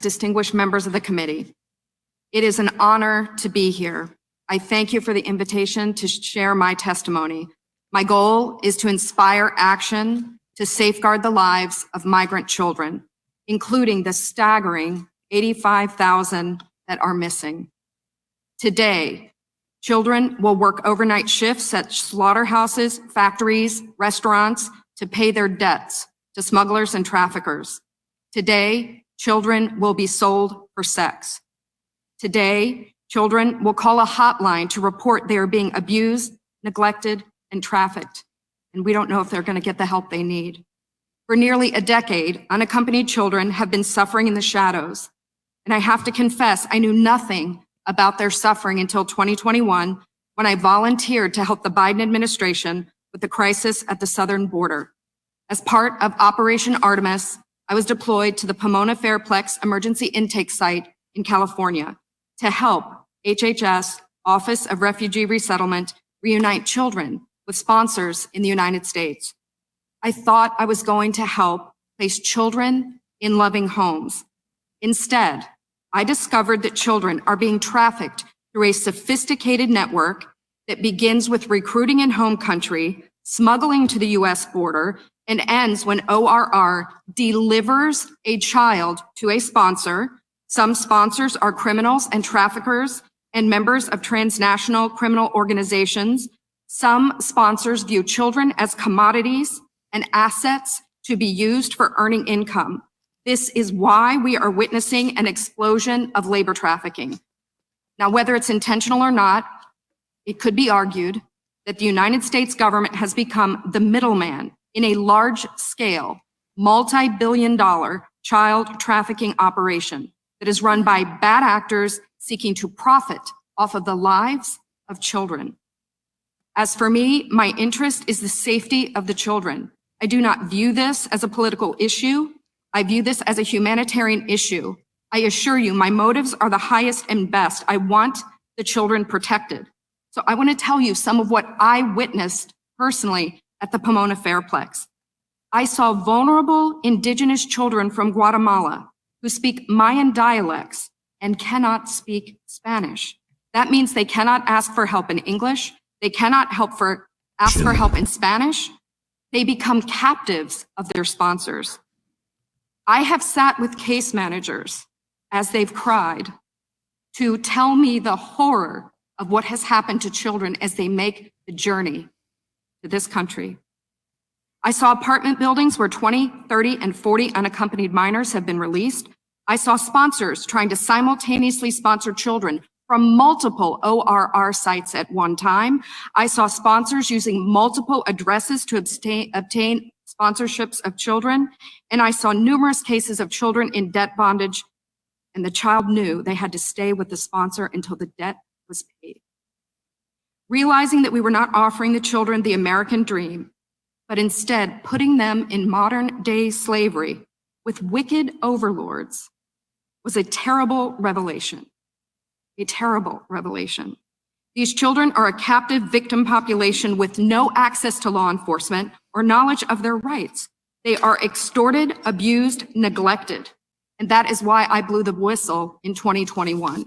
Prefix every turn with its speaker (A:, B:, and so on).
A: distinguished members of the committee. It is an honor to be here. I thank you for the invitation to share my testimony. My goal is to inspire action to safeguard the lives of migrant children, including the staggering 85,000 that are missing. Today, children will work overnight shifts at slaughterhouses, factories, restaurants to pay their debts to smugglers and traffickers. Today, children will be sold for sex. Today, children will call a hotline to report they are being abused, neglected, and trafficked, and we don't know if they're going to get the help they need. For nearly a decade, unaccompanied children have been suffering in the shadows, and I have to confess, I knew nothing about their suffering until 2021, when I volunteered to help the Biden administration with the crisis at the southern border. As part of Operation Artemis, I was deployed to the Pomona Fairplex Emergency Intake Site in California to help HHS, Office of Refugee Resettlement, reunite children with sponsors in the United States. I thought I was going to help place children in loving homes. Instead, I discovered that children are being trafficked through a sophisticated network that begins with recruiting in home country, smuggling to the US border, and ends when ORR delivers a child to a sponsor. Some sponsors are criminals and traffickers and members of transnational criminal organizations. Some sponsors view children as commodities and assets to be used for earning income. This is why we are witnessing an explosion of labor trafficking. Now, whether it's intentional or not, it could be argued that the United States government has become the middleman in a large-scale, multi-billion-dollar child trafficking operation that is run by bad actors seeking to profit off of the lives of children. As for me, my interest is the safety of the children. I do not view this as a political issue. I view this as a humanitarian issue. I assure you, my motives are the highest and best. I want the children protected. So I want to tell you some of what I witnessed personally at the Pomona Fairplex. I saw vulnerable indigenous children from Guatemala who speak Mayan dialects and cannot speak Spanish. That means they cannot ask for help in English. They cannot ask for help in Spanish. They become captives of their sponsors. I have sat with case managers as they've cried to tell me the horror of what has happened to children as they make the journey to this country. I saw apartment buildings where 20, 30, and 40 unaccompanied minors have been released. I saw sponsors trying to simultaneously sponsor children from multiple ORR sites at one time. I saw sponsors using multiple addresses to obtain sponsorships of children. And I saw numerous cases of children in debt bondage, and the child knew they had to stay with the sponsor until the debt was paid. Realizing that we were not offering the children the American dream, but instead putting them in modern day slavery with wicked overlords was a terrible revelation. A terrible revelation. These children are a captive victim population with no access to law enforcement or knowledge of their rights. They are extorted, abused, neglected. And that is why I blew the whistle in 2021.